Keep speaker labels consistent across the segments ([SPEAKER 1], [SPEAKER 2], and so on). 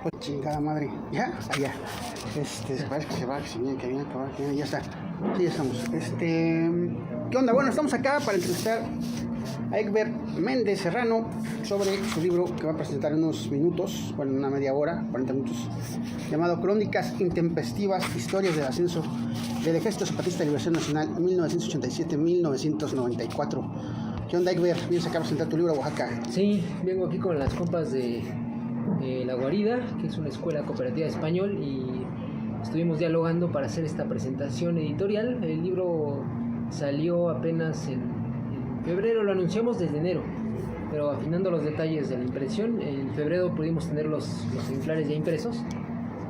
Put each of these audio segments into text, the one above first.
[SPEAKER 1] pues chingada madre. ¿Ya? Allá. Parece que se va, que se viene, que viene, que viene, ya está. Sí, ya estamos. ¿Qué onda? Bueno, estamos acá para entrevistar a Egbert Méndez Serrano sobre su libro que va a presentar en unos minutos, bueno, en una media hora, 40 minutos, llamado Crónicas Intempestivas, Historias del Ascenso del Ejército Zapatista de Liberación Nacional 1987-1994. ¿Qué onda, Egbert? Vienes acá a presentar tu libro a Oaxaca.
[SPEAKER 2] Sí, vengo aquí con las compas de La Guarida, que es una escuela cooperativa de español, y estuvimos dialogando para hacer esta presentación editorial. El libro salió apenas en febrero, lo anunciamos desde enero, pero afinando los detalles de la impresión, en febrero pudimos tener los ejemplares ya impresos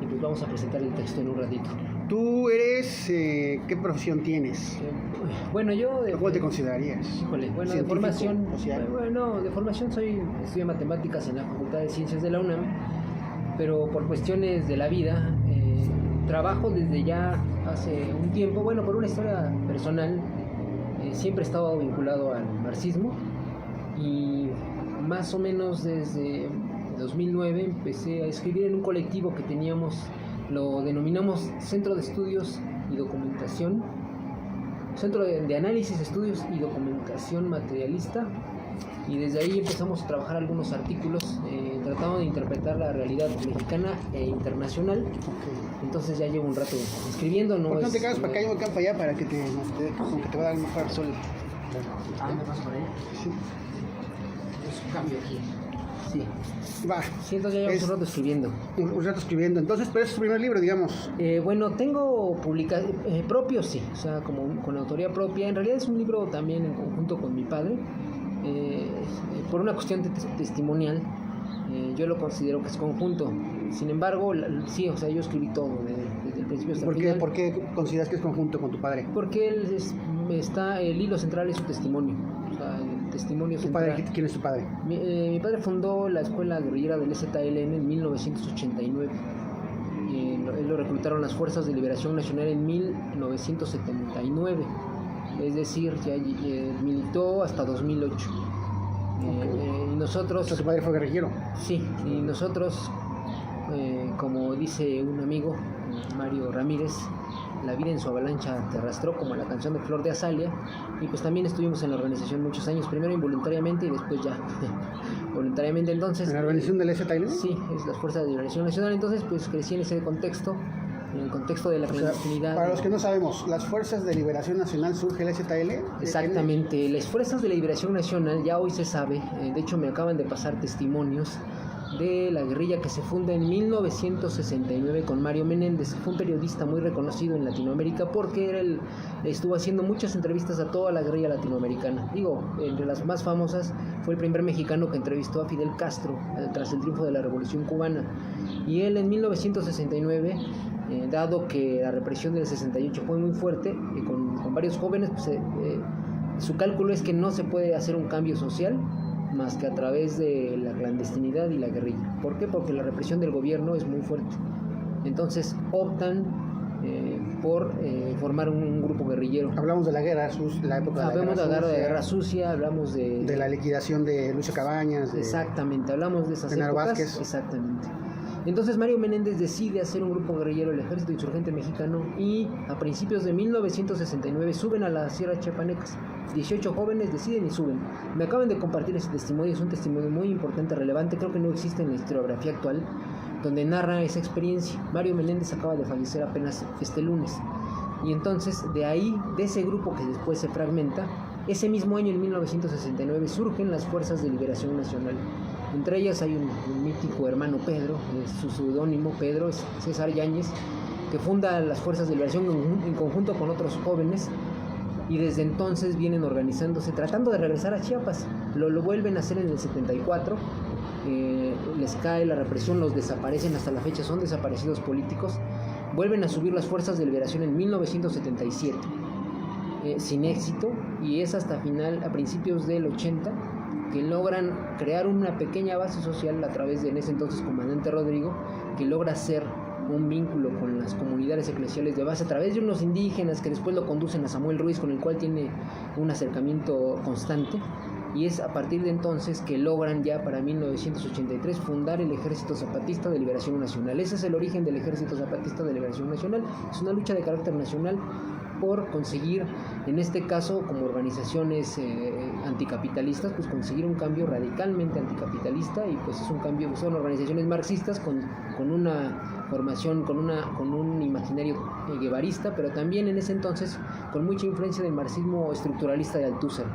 [SPEAKER 2] y pues vamos a presentar el texto en un ratito.
[SPEAKER 1] ¿Tú eres, qué profesión tienes?
[SPEAKER 2] Bueno, yo...
[SPEAKER 1] ¿Cómo te considerarías?
[SPEAKER 2] Híjole, bueno, de formación... Bueno, de formación estudio matemáticas en la Facultad de Ciencias de la UNAM, pero por cuestiones de la vida, trabajo desde ya hace un tiempo, bueno, por una historia personal, siempre he estado vinculado al marxismo y más o menos desde 2009 empecé a escribir en un colectivo que teníamos, lo denominamos Centro de Estudios y Documentación, Centro de Análisis, Estudios y Documentación Materialista, y desde ahí empezamos a trabajar algunos artículos tratando de interpretar la realidad mexicana e internacional. Entonces ya llevo un rato escribiendo.
[SPEAKER 1] ¿Por qué no te quedas para acá y yo me quedo para allá para que como que te va a dar el mejor sol?
[SPEAKER 2] ¿Me paso por ahí?
[SPEAKER 1] Sí.
[SPEAKER 2] Es un cambio aquí. Sí.
[SPEAKER 1] Va.
[SPEAKER 2] Sí, entonces ya llevo un rato escribiendo.
[SPEAKER 1] Un rato escribiendo. Entonces, pero es tu primer libro, digamos.
[SPEAKER 2] Bueno, tengo propio, sí. O sea, como con autoría propia. En realidad es un libro también en conjunto con mi padre. Por una cuestión testimonial, yo lo considero que es conjunto. Sin embargo, sí, o sea, yo escribí todo desde el principio hasta el final.
[SPEAKER 1] ¿Por qué consideras que es conjunto con tu padre?
[SPEAKER 2] Porque el hilo central es su testimonio. O sea, el testimonio central.
[SPEAKER 1] ¿Quién es tu padre?
[SPEAKER 2] Mi padre fundó la escuela guerrillera del ZLN en 1989. Él lo reclutaron las Fuerzas de Liberación Nacional en 1979. Es decir, ya militó hasta 2008. Y nosotros...
[SPEAKER 1] ¿Tu padre fue guerrillero?
[SPEAKER 2] Sí, y nosotros, como dice un amigo, Mario Ramírez, la vida en su avalancha te arrastró, como la canción de Flor de Azalia, y pues también estuvimos en la organización muchos años, primero involuntariamente y después ya voluntariamente. Entonces,
[SPEAKER 1] ¿en la organización del ZLN?
[SPEAKER 2] Sí, es las Fuerzas de Liberación Nacional. Entonces pues crecí en ese contexto, en el contexto de la clandestinidad.
[SPEAKER 1] Para los que no sabemos, ¿las Fuerzas de Liberación Nacional surge el ZL?
[SPEAKER 2] Exactamente, las Fuerzas de Liberación Nacional ya hoy se sabe, de hecho me acaban de pasar testimonios de la guerrilla que se funda en 1969 con Mario Menéndez. Fue un periodista muy reconocido en Latinoamérica porque estuvo haciendo muchas entrevistas a toda la guerrilla latinoamericana. Digo, entre las más famosas fue el primer mexicano que entrevistó a Fidel Castro tras el triunfo de la Revolución Cubana. Y él en 1969, dado que la represión del 68 fue muy fuerte, con varios jóvenes, pues, su cálculo es que no se puede hacer un cambio social más que a través de la clandestinidad y la guerrilla. ¿Por qué? Porque la represión del gobierno es muy fuerte. Entonces optan por formar un grupo guerrillero.
[SPEAKER 1] Hablamos de la guerra sucia, la época
[SPEAKER 2] de la guerra sucia, hablamos de
[SPEAKER 1] la liquidación de Lucio Cabañas.
[SPEAKER 2] Exactamente, hablamos de esas épocas.
[SPEAKER 1] Vázquez.
[SPEAKER 2] Exactamente. Entonces Mario Menéndez decide hacer un grupo guerrillero, el Ejército Insurgente Mexicano, y a principios de 1969 suben a las Sierras Chiapanecas. 18 jóvenes deciden y suben. Me acaban de compartir ese testimonio, es un testimonio muy importante, relevante, creo que no existe en la historiografía actual, donde narra esa experiencia. Mario Menéndez acaba de fallecer apenas este lunes. Y entonces de ahí, de ese grupo que después se fragmenta, ese mismo año, en 1969, surgen las Fuerzas de Liberación Nacional. Entre ellas hay un mítico hermano Pedro, su seudónimo Pedro es César Yáñez, que funda las Fuerzas de Liberación en conjunto con otros jóvenes, y desde entonces vienen organizándose, tratando de regresar a Chiapas. Lo vuelven a hacer en el 74, les cae la represión, los desaparecen, hasta la fecha son desaparecidos políticos. Vuelven a subir las Fuerzas de Liberación en 1977, sin éxito, y es hasta a principios del 80, que logran crear una pequeña base social a través de, en ese entonces, comandante Rodrigo, que logra hacer un vínculo con las comunidades eclesiales de base a través de unos indígenas que después lo conducen a Samuel Ruiz, con el cual tiene un acercamiento constante, y es a partir de entonces que logran ya para 1983 fundar el Ejército Zapatista de Liberación Nacional. Ese es el origen del Ejército Zapatista de Liberación Nacional. Es una lucha de carácter nacional por conseguir, en este caso como organizaciones anticapitalistas, pues conseguir un cambio radicalmente anticapitalista, y pues es un cambio, son organizaciones marxistas con una formación, con un imaginario guevarista, pero también en ese entonces con mucha influencia del marxismo estructuralista de Althusser.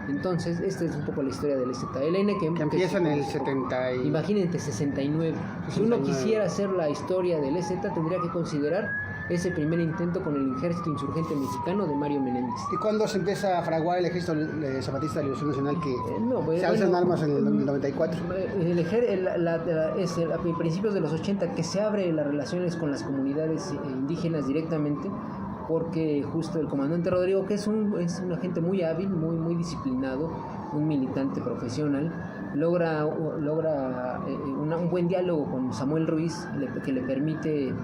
[SPEAKER 2] Entonces, esta es un poco la historia del ZLN
[SPEAKER 1] que empieza en el 70 y...
[SPEAKER 2] Imagínate, 69. Si uno quisiera hacer la historia del EZ, tendría que considerar ese primer intento con el Ejército Insurgente Mexicano de Mario Menéndez.
[SPEAKER 1] ¿Y cuando se empieza a fraguar el Ejército Zapatista de Liberación Nacional, que se alzan armas en el 94?
[SPEAKER 2] A principios de los 80 que se abre las relaciones con las comunidades indígenas directamente, porque justo el comandante Rodrigo, que es un agente muy hábil, muy disciplinado, un militante profesional, logra un buen diálogo con Samuel Ruiz, que le permite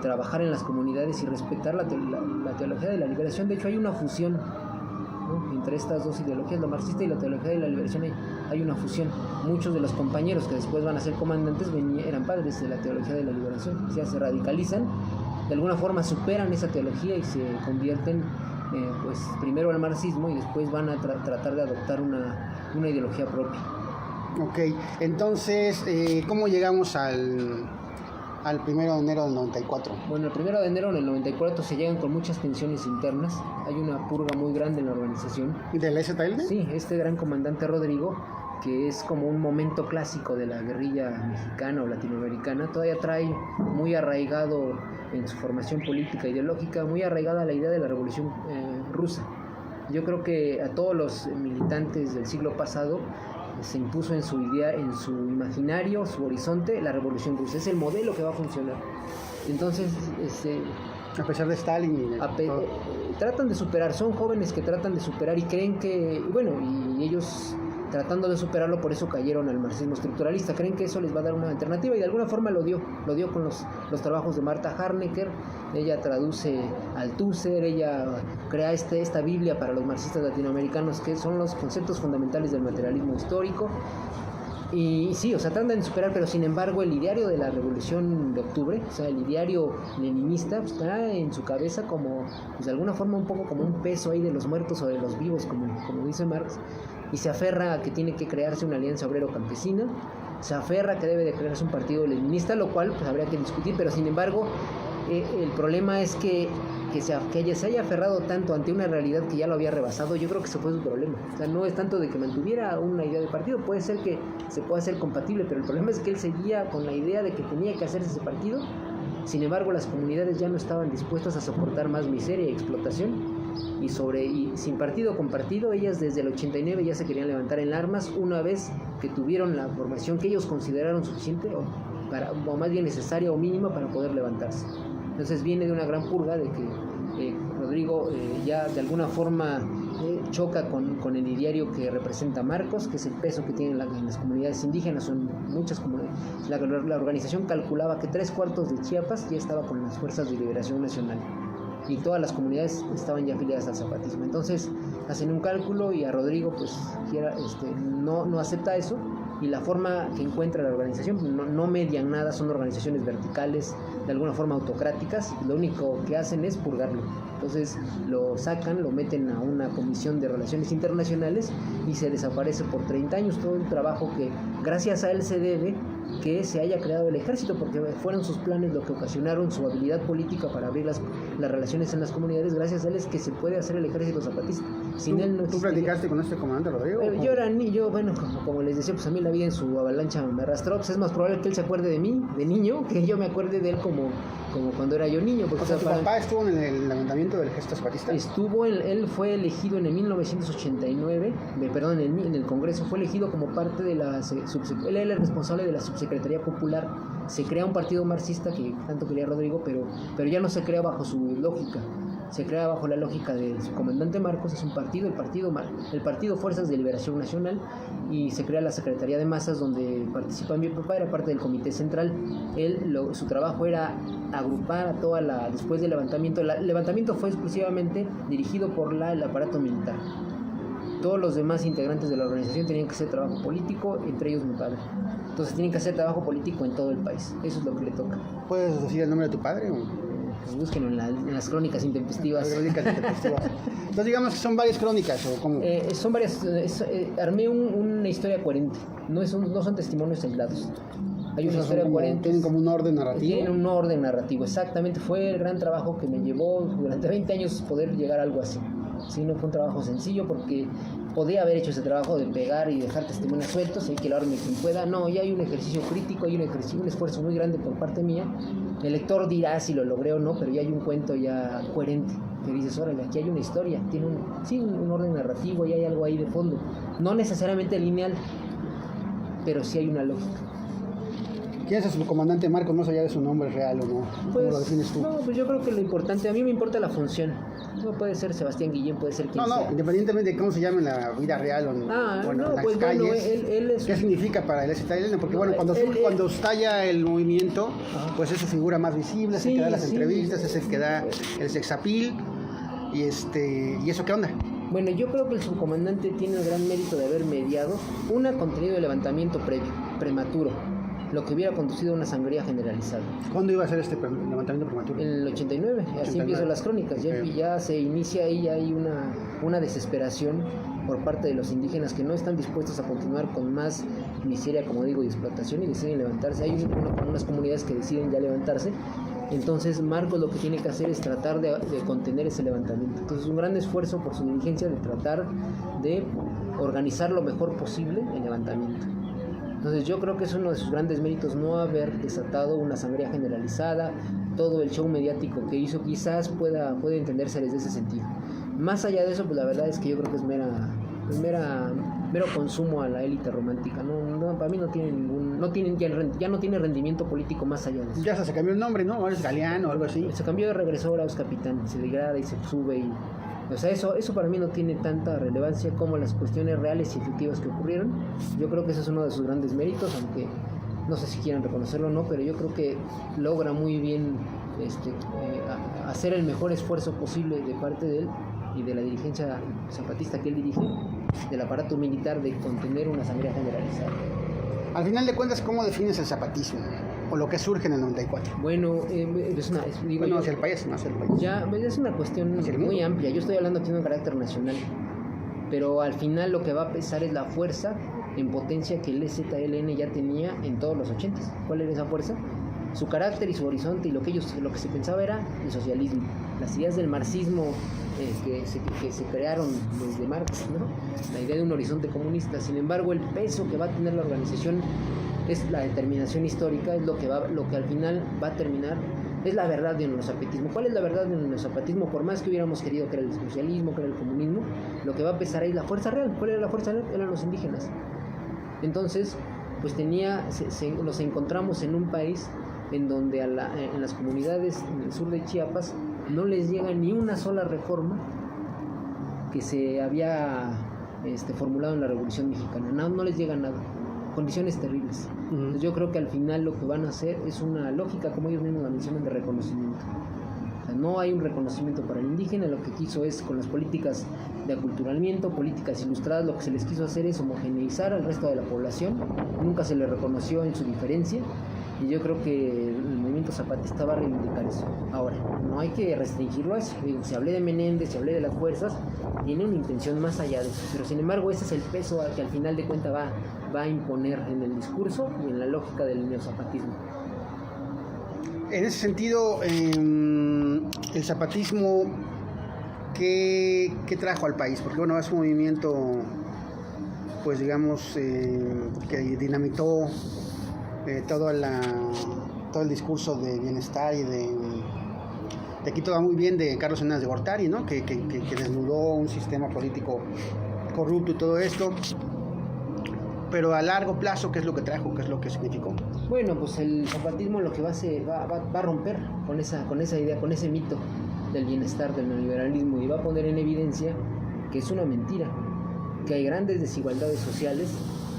[SPEAKER 2] trabajar en las comunidades y respetar la teología de la liberación. De hecho, hay una fusión, ¿no?, entre estas dos ideologías, la marxista y la teología de la liberación. Hay una fusión. Muchos de los compañeros que después van a ser comandantes eran padres de la teología de la liberación, o sea, se radicalizan, de alguna forma superan esa teología y se convierten pues primero al marxismo y después van a tratar de adoptar una ideología propia.
[SPEAKER 1] Ok, entonces, ¿cómo llegamos al 1 de enero del 94?
[SPEAKER 2] Bueno, el 1 de enero del 94 se llegan con muchas tensiones internas, hay una purga muy grande en la organización.
[SPEAKER 1] ¿Del EZLN?
[SPEAKER 2] Sí, este gran comandante Rodrigo, que es como un momento clásico de la guerrilla mexicana o latinoamericana, todavía trae muy arraigado en su formación política e ideológica, muy arraigada la idea de la revolución rusa. Yo creo que a todos los militantes del siglo pasado se impuso en su idea, en su imaginario, su horizonte, la revolución rusa. Es el modelo que va a funcionar. Entonces,
[SPEAKER 1] a pesar de Stalin
[SPEAKER 2] tratan de superar, son jóvenes que tratan de superar y creen que, bueno, y ellos tratando de superarlo, por eso cayeron al marxismo estructuralista, creen que eso les va a dar una alternativa, y de alguna forma lo dio con los trabajos de Marta Harnecker. Ella traduce Althusser, ella crea esta Biblia para los marxistas latinoamericanos, que son los conceptos fundamentales del materialismo histórico. Y sí, o sea, tratan de superar, pero sin embargo el ideario de la Revolución de Octubre, o sea, el ideario leninista, pues, está en su cabeza como, pues, de alguna forma un poco como un peso ahí de los muertos o de los vivos, como dice Marx, y se aferra a que tiene que crearse una alianza obrero-campesina, se aferra a que debe de crearse un partido leninista, lo cual pues habría que discutir, pero sin embargo el problema es que ella se haya aferrado tanto ante una realidad que ya lo había rebasado. Yo creo que ese fue su problema. O sea, no es tanto de que mantuviera una idea de partido, puede ser que se pueda hacer compatible, pero el problema es que él seguía con la idea de que tenía que hacerse ese partido. Sin embargo, las comunidades ya no estaban dispuestas a soportar más miseria y explotación, y sin partido con partido, ellas desde el 89 ya se querían levantar en armas una vez que tuvieron la formación que ellos consideraron suficiente o más bien necesaria o mínima para poder levantarse. Entonces viene de una gran purga de que Rodrigo ya de alguna forma choca con el ideario que representa Marcos, que es el peso que tienen en las comunidades indígenas. Son muchas comunidades. La organización calculaba que 3/4 de Chiapas ya estaba con las fuerzas de liberación nacional, y todas las comunidades estaban ya afiliadas al zapatismo. Entonces hacen un cálculo y a Rodrigo pues no acepta eso, y la forma que encuentra la organización, no median nada, son organizaciones verticales, de alguna forma autocráticas, lo único que hacen es purgarlo. Entonces lo sacan, lo meten a una comisión de relaciones internacionales y se desaparece por 30 años. Todo el trabajo que gracias a él se debe que se haya creado el ejército, porque fueron sus planes lo que ocasionaron su habilidad política para abrir las relaciones en las comunidades. Gracias a él es que se puede hacer el ejército zapatista. Sin él no existiría.
[SPEAKER 1] ¿Tú platicaste con este comandante Rodrigo?
[SPEAKER 2] Yo era niño, bueno, como les decía, pues a mí la vida en su avalancha me arrastró. Pues es más probable que él se acuerde de mí, de niño, que yo me acuerde de él como cuando era yo niño. Porque,
[SPEAKER 1] o sea, ¿tu papá estuvo en el levantamiento del ejército zapatista?
[SPEAKER 2] Él fue elegido en el 1989, en el Congreso, fue elegido como parte de él era el responsable de la Subsecretaría Popular. Se crea un partido marxista que tanto quería Rodrigo, pero ya no se crea bajo su lógica, se crea bajo la lógica de su comandante Marcos. Es un partido, el partido Fuerzas de Liberación Nacional, y se crea la Secretaría de Masas, donde participa mi papá, era parte del comité central. Su trabajo era agrupar a después del levantamiento. El levantamiento fue exclusivamente dirigido por el aparato militar. Todos los demás integrantes de la organización tenían que hacer trabajo político, entre ellos mi padre. Entonces tienen que hacer trabajo político en todo el país. Eso es lo que le toca.
[SPEAKER 1] ¿Puedes decir el nombre de tu padre?
[SPEAKER 2] Pues búsquenlo en las crónicas intempestivas.
[SPEAKER 1] Entonces digamos que son varias crónicas, ¿o cómo?
[SPEAKER 2] Son varias. Armé una historia coherente. No son testimonios aislados. Hay una historia coherente.
[SPEAKER 1] Tienen como un orden narrativo.
[SPEAKER 2] Tienen un orden narrativo, exactamente. Fue el gran trabajo que me llevó durante 20 años poder llegar a algo así. Sí, no fue un trabajo sencillo porque podía haber hecho ese trabajo de pegar y dejar testimonios sueltos, hay que lo arme quien pueda. No, ya hay un ejercicio crítico, hay un esfuerzo muy grande por parte mía. El lector dirá si lo logré o no, pero ya hay un cuento ya coherente. Que dices, órale, aquí hay una historia, tiene un orden narrativo y hay algo ahí de fondo. No necesariamente lineal, pero sí hay una lógica.
[SPEAKER 1] ¿Quién es el subcomandante Marcos, más allá de su nombre real o no? ¿Cómo lo defines tú?
[SPEAKER 2] No, pues yo creo que lo importante, a mí me importa la función. No puede ser Sebastián Guillén, puede ser quien sea.
[SPEAKER 1] No, independientemente de cómo se llame en la vida real o en las
[SPEAKER 2] pues
[SPEAKER 1] calles.
[SPEAKER 2] Bueno, él es...
[SPEAKER 1] ¿Qué significa para el STL? Porque bueno, cuando estalla el movimiento, pues es su figura más visible, es el que da las entrevistas, es el que da el sexapil, y ¿eso qué onda?
[SPEAKER 2] Bueno, yo creo que el subcomandante tiene el gran mérito de haber mediado contenido de levantamiento prematuro, lo que hubiera conducido a una sangría generalizada.
[SPEAKER 1] ¿Cuándo iba a ser este levantamiento prematuro?
[SPEAKER 2] En el 89, así empiezan las crónicas. Ya se inicia ahí, ya hay una desesperación por parte de los indígenas que no están dispuestos a continuar con más miseria, como digo, y explotación, y deciden levantarse. Hay unas comunidades que deciden ya levantarse. Entonces Marcos lo que tiene que hacer es tratar de contener ese levantamiento. Entonces un gran esfuerzo por su dirigencia de tratar de organizar lo mejor posible el levantamiento. Entonces yo creo que es uno de sus grandes méritos no haber desatado una sangría generalizada. Todo el show mediático que hizo quizás puede entenderse desde ese sentido. Más allá de eso, pues la verdad es que yo creo que es mero consumo a la élite romántica. No, para mí no tiene ya no tiene rendimiento político más allá de eso.
[SPEAKER 1] Ya se cambió el nombre, ¿no? Ahora es Galeano o algo así.
[SPEAKER 2] Se cambió, regresó ahora es capitán, se degrada y se sube o sea, eso para mí no tiene tanta relevancia como las cuestiones reales y efectivas que ocurrieron. Yo creo que ese es uno de sus grandes méritos, aunque no sé si quieran reconocerlo o no, pero yo creo que logra muy bien hacer el mejor esfuerzo posible de parte de él y de la dirigencia zapatista que él dirige, del aparato militar, de contener una sangría generalizada.
[SPEAKER 1] Al final de cuentas, ¿cómo defines el zapatismo? O lo que surge en el 94.
[SPEAKER 2] Bueno,
[SPEAKER 1] hacia el país, no hacia el país.
[SPEAKER 2] Ya, es una cuestión muy amplia. Yo estoy hablando aquí de un carácter nacional. Pero al final lo que va a pesar es la fuerza en potencia que el EZLN ya tenía en todos los 80s. ¿Cuál era esa fuerza? Su carácter y su horizonte, y lo que se pensaba era el socialismo. Las ideas del marxismo que se crearon desde Marx, ¿no? La idea de un horizonte comunista. Sin embargo, el peso que va a tener la organización es la determinación histórica, es lo que al final va a terminar, es la verdad de nuestro zapatismo. ¿Cuál es la verdad de nuestro zapatismo? Por más que hubiéramos querido que era el socialismo, que era el comunismo, lo que va a pesar ahí es la fuerza real. ¿Cuál era la fuerza real? Eran los indígenas. Entonces, pues nos encontramos en un país en donde en las comunidades en el sur de Chiapas no les llega ni una sola reforma que se había formulado en la Revolución Mexicana. No les llega nada. Condiciones terribles. Entonces yo creo que al final lo que van a hacer es una lógica, como ellos mismos la mencionan, de reconocimiento. O sea, no hay un reconocimiento para el indígena. Lo que quiso es, con las políticas de aculturamiento, políticas ilustradas, lo que se les quiso hacer es homogeneizar al resto de la población. Nunca se le reconoció en su diferencia, y yo creo que el movimiento zapatista va a reivindicar eso. Ahora, no hay que restringirlo a eso. Digo, si hablé de Menéndez, si hablé de las fuerzas, tiene una intención más allá de eso. Pero sin embargo, ese es el peso que al final de cuentas va a imponer en el discurso y en la lógica del neozapatismo.
[SPEAKER 1] En ese sentido, el zapatismo, ¿qué trajo al país? Porque bueno, es un movimiento, pues digamos, que dinamitó todo el discurso de bienestar y de aquí todo va muy bien de Carlos Salinas de Gortari, ¿no? Que desnudó un sistema político corrupto y todo esto. Pero a largo plazo, ¿qué es lo que trajo? ¿Qué es lo que significó?
[SPEAKER 2] Bueno, pues el zapatismo lo que va a romper con esa idea, con ese mito del bienestar, del neoliberalismo, y va a poner en evidencia que es una mentira, que hay grandes desigualdades sociales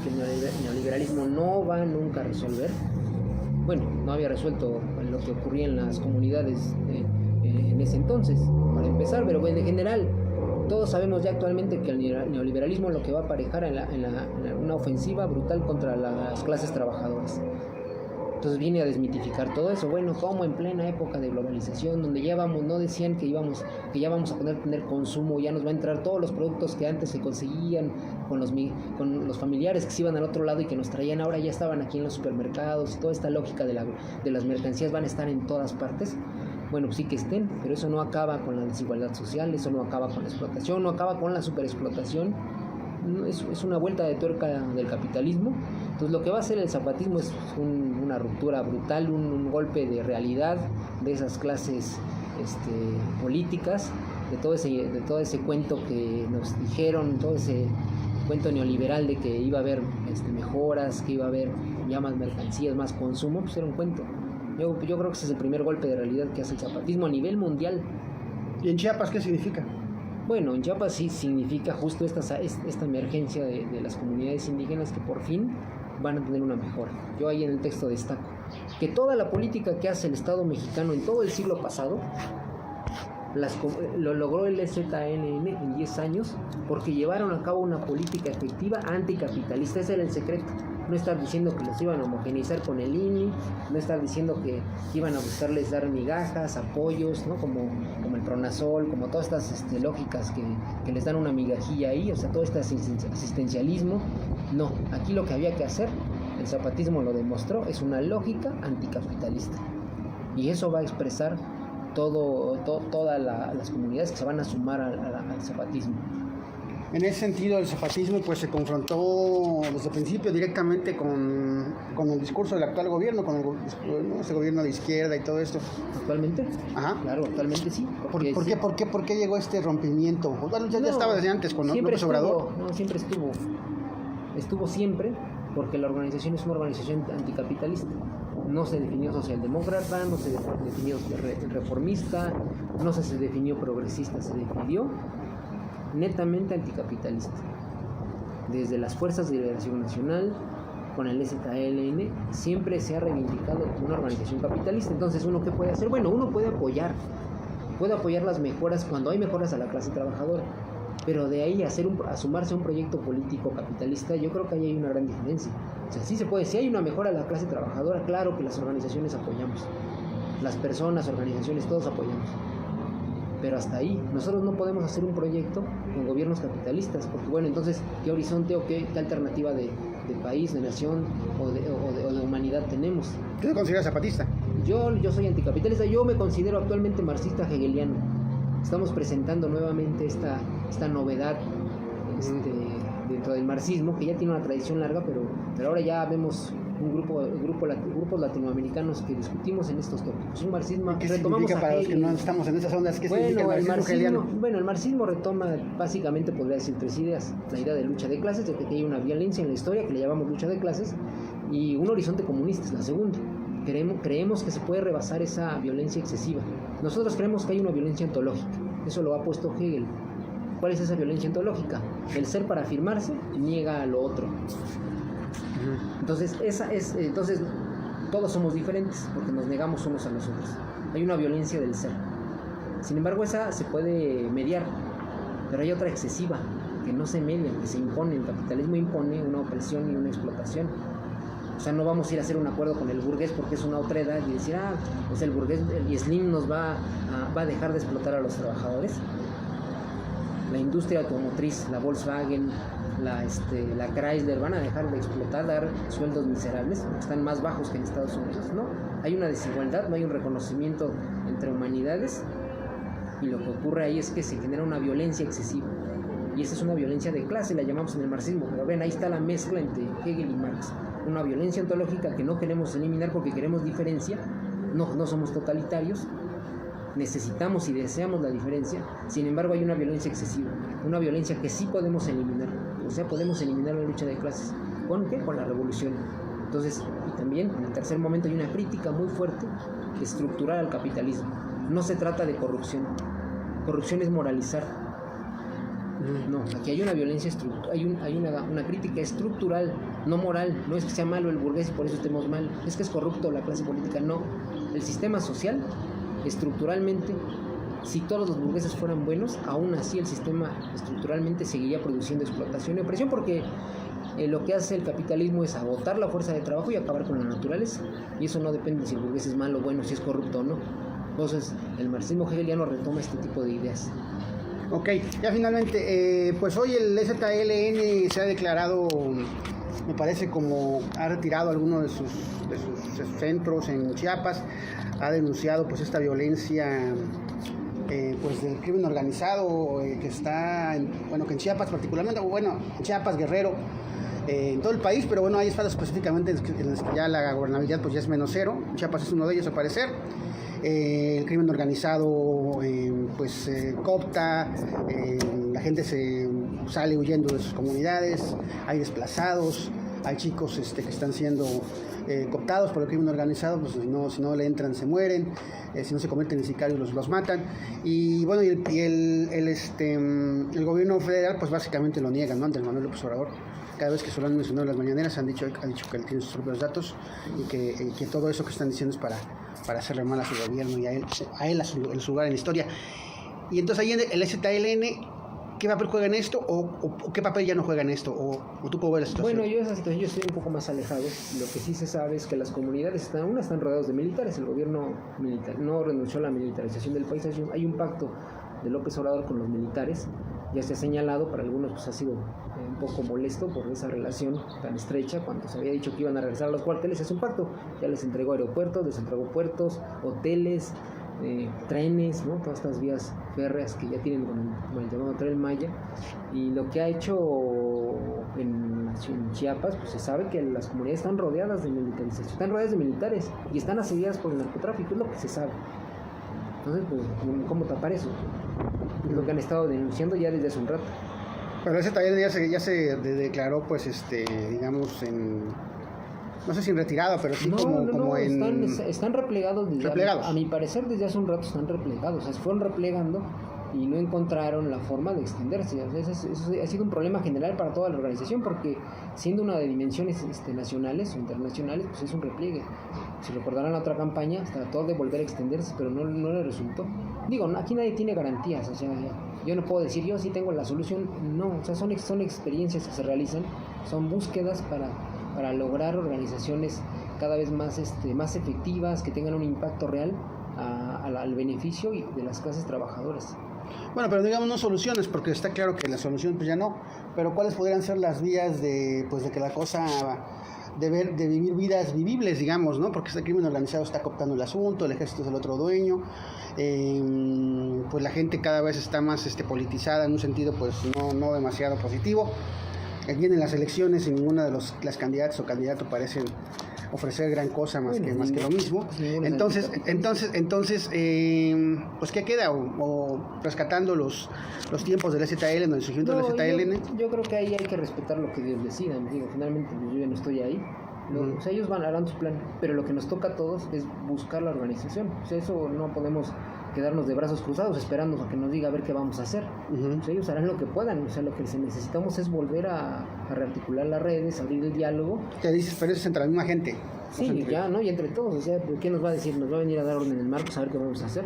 [SPEAKER 2] que el neoliberalismo no va nunca a resolver. Bueno, no había resuelto lo que ocurría en las comunidades en ese entonces, para empezar, pero bueno, en general Todos sabemos ya actualmente que el neoliberalismo lo que va a aparejar en una ofensiva brutal contra las clases trabajadoras. Entonces viene a desmitificar todo eso. Bueno, como en plena época de globalización, donde ya vamos, no decían que ya vamos a poder tener consumo, ya nos va a entrar todos los productos que antes se conseguían con los familiares que se iban al otro lado y que nos traían, ahora ya estaban aquí en los supermercados, y toda esta lógica de las mercancías van a estar en todas partes. Bueno, pues sí que estén, pero eso no acaba con la desigualdad social, eso no acaba con la explotación, no acaba con la superexplotación. Es una vuelta de tuerca del capitalismo. Entonces lo que va a hacer el zapatismo es una ruptura brutal, un golpe de realidad de esas clases políticas, de todo ese cuento que nos dijeron, todo ese cuento neoliberal de que iba a haber mejoras, que iba a haber ya más mercancías, más consumo. Pues era un cuento. Yo creo que ese es el primer golpe de realidad que hace el zapatismo a nivel mundial.
[SPEAKER 1] ¿Y en Chiapas qué significa?
[SPEAKER 2] Bueno, en Chiapas sí significa justo esta emergencia de las comunidades indígenas que por fin van a tener una mejora. Yo ahí en el texto destaco que toda la política que hace el Estado mexicano en todo el siglo pasado lo logró el EZLN en 10 años porque llevaron a cabo una política efectiva anticapitalista. Ese era el secreto. No estar diciendo que los iban a homogeneizar con el INI, no estar diciendo que iban a buscarles dar migajas, apoyos, ¿no? como el Pronasol, como todas estas lógicas que les dan una migajilla ahí, o sea, todo este asistencialismo. No, aquí lo que había que hacer, el zapatismo lo demostró, es una lógica anticapitalista. Y eso va a expresar todas las comunidades que se van a sumar al zapatismo.
[SPEAKER 1] En ese sentido, el zapatismo pues se confrontó desde el principio directamente con el discurso del actual gobierno, con ese gobierno de izquierda y todo esto.
[SPEAKER 2] ¿Actualmente?
[SPEAKER 1] Ajá.
[SPEAKER 2] Claro, actualmente sí.
[SPEAKER 1] ¿Por qué llegó este rompimiento? Bueno, ya estaba desde antes con López Obrador.
[SPEAKER 2] No, siempre estuvo. Estuvo siempre porque la organización es una organización anticapitalista. No se definió socialdemócrata, no se definió reformista, no se definió progresista, se definió netamente anticapitalista. Desde las Fuerzas de Liberación Nacional, con el EZLN, siempre se ha reivindicado como una organización capitalista. Entonces, ¿uno qué puede hacer? Bueno, uno puede apoyar las mejoras cuando hay mejoras a la clase trabajadora, pero de ahí a sumarse a un proyecto político capitalista, yo creo que ahí hay una gran diferencia. O sea, sí se puede, si hay una mejora a la clase trabajadora, claro que las organizaciones apoyamos, las personas, organizaciones, todos apoyamos. Pero hasta ahí, nosotros no podemos hacer un proyecto con gobiernos capitalistas, porque bueno, entonces, ¿qué horizonte o qué alternativa de país, de nación o de humanidad tenemos?
[SPEAKER 1] ¿Tú te consideras zapatista?
[SPEAKER 2] Yo soy anticapitalista, yo me considero actualmente marxista hegeliano. Estamos presentando nuevamente esta novedad dentro del marxismo, que ya tiene una tradición larga, pero ahora ya vemos grupos latinoamericanos que discutimos en estos tópicos. Un marxismo
[SPEAKER 1] ¿Qué significa para los que no estamos en esas ondas? ¿Qué significa el marxismo hegeliano?
[SPEAKER 2] Bueno, el marxismo retoma básicamente, podría decir, 3 ideas. La idea de lucha de clases, de que hay una violencia en la historia que le llamamos lucha de clases, y un horizonte comunista es la segunda. Creemos que se puede rebasar esa violencia excesiva. Nosotros creemos que hay una violencia ontológica. Eso lo ha puesto Hegel. ¿Cuál es esa violencia ontológica? El ser, para afirmarse, niega a lo otro. Entonces, entonces todos somos diferentes porque nos negamos unos a los otros. Hay una violencia del ser. Sin embargo, esa se puede mediar, pero hay otra excesiva que no se media, que se impone. El capitalismo impone una opresión y una explotación. O sea, no vamos a ir a hacer un acuerdo con el burgués porque es una otra edad y decir, pues el burgués y Slim nos va a dejar de explotar a los trabajadores. La industria automotriz, la Volkswagen, la Chrysler van a dejar de explotar, dar sueldos miserables, están más bajos que en Estados Unidos, ¿no? Hay una desigualdad, no hay un reconocimiento entre humanidades, y lo que ocurre ahí es que se genera una violencia excesiva, y esa es una violencia de clase, la llamamos en el marxismo, pero ven, ahí está la mezcla entre Hegel y Marx, una violencia ontológica que no queremos eliminar porque queremos diferencia, no somos totalitarios, necesitamos y deseamos la diferencia. Sin embargo, hay una violencia excesiva, una violencia que sí podemos eliminar. O sea, podemos eliminar la lucha de clases. ¿Con qué? Con la revolución. Entonces, y también en el tercer momento hay una crítica muy fuerte estructural al capitalismo. No se trata de corrupción. Corrupción es moralizar. No, aquí hay una violencia estructural, hay una crítica estructural, no moral. No es que sea malo el burgués y por eso estemos mal, es que es corrupto la clase política. No, el sistema social estructuralmente si todos los burgueses fueran buenos, aún así el sistema estructuralmente seguiría produciendo explotación y opresión, porque lo que hace el capitalismo es agotar la fuerza de trabajo y acabar con la naturaleza, y eso no depende si el burgués es malo o bueno, si es corrupto o no. Entonces el marxismo hegeliano retoma este tipo de ideas.
[SPEAKER 1] Ok, ya finalmente, pues hoy el EZLN se ha declarado, me parece, como ha retirado algunos de sus centros en Chiapas, ha denunciado pues esta violencia pues del crimen organizado que está, que en Chiapas particularmente, en Chiapas, Guerrero, en todo el país, pero bueno, hay estados específicamente en los que ya la gobernabilidad pues ya es menos cero. Chiapas es uno de ellos al parecer. El crimen organizado coopta, la gente se sale huyendo de sus comunidades, hay desplazados, hay chicos que están siendo cooptados por el crimen organizado, pues si no le entran se mueren, si no se convierten en sicarios los matan, y bueno, el gobierno federal pues básicamente lo niega, ¿no? Andrés Manuel López Obrador, cada vez que se lo han mencionado en las mañaneras ha dicho que él tiene sus propios datos y que todo eso que están diciendo es para hacerle mal a su gobierno y a él su lugar en la historia. Y entonces ahí en el EZLN, ¿qué papel juega en esto o qué papel ya no juega en esto? ¿O tú cómo ves la situación?
[SPEAKER 2] Bueno, yo esa situación estoy un poco más alejado. Lo que sí se sabe es que las comunidades están rodeadas de militares. El gobierno militar no renunció a la militarización del país. Hay un pacto de López Obrador con los militares. Ya se ha señalado, para algunos pues ha sido un poco molesto por esa relación tan estrecha. Cuando se había dicho que iban a regresar a los cuarteles, es un pacto. Ya les entregó aeropuertos, les entregó puertos, hoteles, trenes, ¿no? Todas estas vías férreas que ya tienen con el llamado Tren Maya. Y lo que ha hecho en Chiapas, pues se sabe que las comunidades están rodeadas de militarización, están rodeadas de militares y están asediadas por el narcotráfico, es lo que se sabe. Entonces, pues, ¿cómo tapar eso? Es lo que han estado denunciando ya desde hace un rato.
[SPEAKER 1] Pero ese también ya se declaró, pues, digamos, no sé si en retirada, pero sí
[SPEAKER 2] están replegados. A mi parecer, desde hace un rato están replegados. O sea, se fueron replegando y no encontraron la forma de extenderse. O sea, eso ha sido un problema general para toda la organización, porque siendo una de dimensiones nacionales o internacionales, pues es un repliegue. Si recordarán la otra campaña, trató de volver a extenderse, pero no le resultó. Digo, aquí nadie tiene garantías, o sea, yo no puedo decir, yo sí tengo la solución. No, o sea, son experiencias que se realizan, son búsquedas para lograr organizaciones cada vez más efectivas, que tengan un impacto real al beneficio de las clases trabajadoras.
[SPEAKER 1] Bueno, pero digamos no soluciones, porque está claro que la solución pues ya no, pero ¿cuáles podrían ser las vías de que la cosa, de vivir vidas vivibles, digamos, ¿no? Porque este crimen organizado está cooptando el asunto, el ejército es el otro dueño, pues la gente cada vez está más politizada en un sentido pues no demasiado positivo. Vienen las elecciones y ninguna de las candidatas o candidatos parecen ofrecer gran cosa más que lo mismo. Entonces pues ¿qué queda? O rescatando los tiempos del EZLN o el surgimiento del EZLN.
[SPEAKER 2] Yo creo que ahí hay que respetar lo que Dios decida. Digo, finalmente yo ya no estoy ahí. O sea, ellos harán su plan, pero lo que nos toca a todos es buscar la organización. O sea, eso no podemos quedarnos de brazos cruzados esperando a que nos diga a ver qué vamos a hacer. O sea, ellos harán lo que puedan. O sea, lo que necesitamos es volver a rearticular las redes, abrir el diálogo.
[SPEAKER 1] Te dices, pero eso es entre la misma gente.
[SPEAKER 2] Sí, y entre todos. O sea, ¿qué nos va a decir? Nos va a venir a dar orden el Marcos a ver qué vamos a hacer.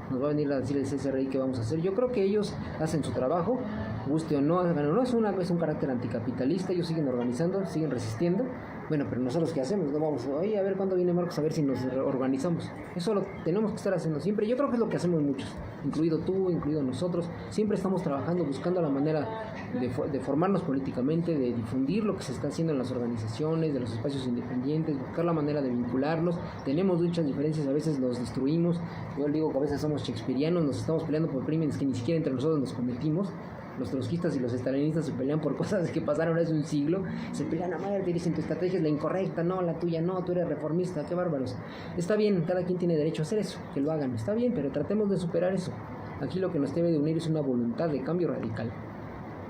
[SPEAKER 2] Nos va a venir a decir el CCRI qué vamos a hacer. Yo creo que ellos hacen su trabajo, guste o no, es un carácter anticapitalista. Ellos siguen organizando, siguen resistiendo. Bueno, pero nosotros ¿qué hacemos? No vamos, oye, a ver cuándo viene Marcos, a ver si nos organizamos. Eso lo tenemos que estar haciendo siempre. Yo creo que es lo que hacemos muchos, incluido tú, incluido nosotros. Siempre estamos trabajando, buscando la manera de formarnos políticamente, de difundir lo que se está haciendo en las organizaciones, de los espacios independientes, buscar la manera de vincularnos. Tenemos muchas diferencias, a veces nos destruimos. Yo digo que a veces somos shakespearianos, nos estamos peleando por crímenes que ni siquiera entre nosotros nos cometimos. Los trotskistas y los estalinistas se pelean por cosas que pasaron hace un siglo, se pelean a madre, te dicen tu estrategia es la incorrecta, no, la tuya no, tú eres reformista, qué bárbaros. Está bien, cada quien tiene derecho a hacer eso, que lo hagan, está bien, pero tratemos de superar eso. Aquí lo que nos debe de unir es una voluntad de cambio radical.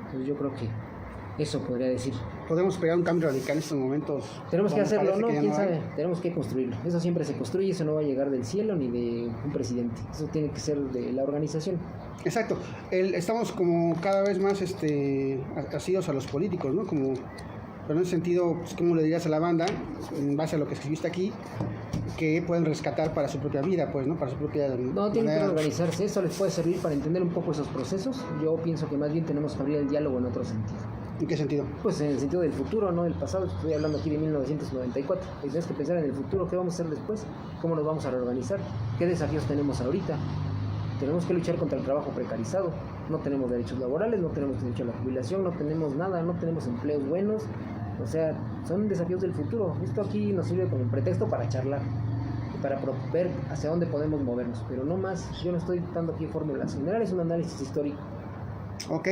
[SPEAKER 2] Entonces yo creo que eso podría decir.
[SPEAKER 1] Podemos pegar un cambio radical en estos momentos.
[SPEAKER 2] Tenemos que hacerlo, ¿no? ¿Quién sabe? Tenemos que construirlo. Eso siempre se construye, eso no va a llegar del cielo ni de un presidente. Eso tiene que ser de la organización.
[SPEAKER 1] Exacto. Estamos como cada vez más asidos a los políticos, ¿no? Pero en ese sentido, pues, ¿cómo le dirías a la banda, en base a lo que escribiste aquí? que pueden rescatar para su propia vida, pues, ¿no? Para su propia...
[SPEAKER 2] No, tienen que organizarse, eso les puede servir para entender un poco esos procesos. Yo pienso que más bien tenemos que abrir el diálogo en otro sentido.
[SPEAKER 1] ¿En qué sentido?
[SPEAKER 2] Pues en el sentido del futuro, no del pasado. Estoy hablando aquí de 1994. Y tienes que pensar en el futuro, qué vamos a hacer después, cómo nos vamos a reorganizar, qué desafíos tenemos ahorita. Tenemos que luchar contra el trabajo precarizado. No tenemos derechos laborales, no tenemos derecho a la jubilación, no tenemos nada, no tenemos empleos buenos. O sea, son desafíos del futuro. Esto aquí nos sirve como pretexto para charlar, para ver hacia dónde podemos movernos, pero no más. Yo no estoy dando aquí fórmulas generales, es un análisis histórico.
[SPEAKER 1] Ok,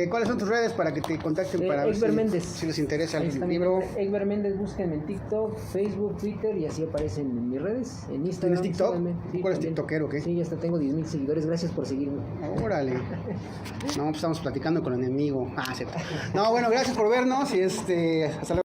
[SPEAKER 1] ¿cuáles son tus redes para que te contacten para ver si les interesa el libro?
[SPEAKER 2] Egber Méndez, búsquenme en TikTok, Facebook, Twitter y así aparecen en mis redes, en Instagram.
[SPEAKER 1] ¿Tienes TikTok?
[SPEAKER 2] Sí,
[SPEAKER 1] ¿Cuál es tiktokero o qué?
[SPEAKER 2] Sí, ya hasta tengo 10,000 seguidores, gracias por seguirme.
[SPEAKER 1] Órale. No, pues estamos platicando con el enemigo. No, bueno, gracias por vernos y hasta luego.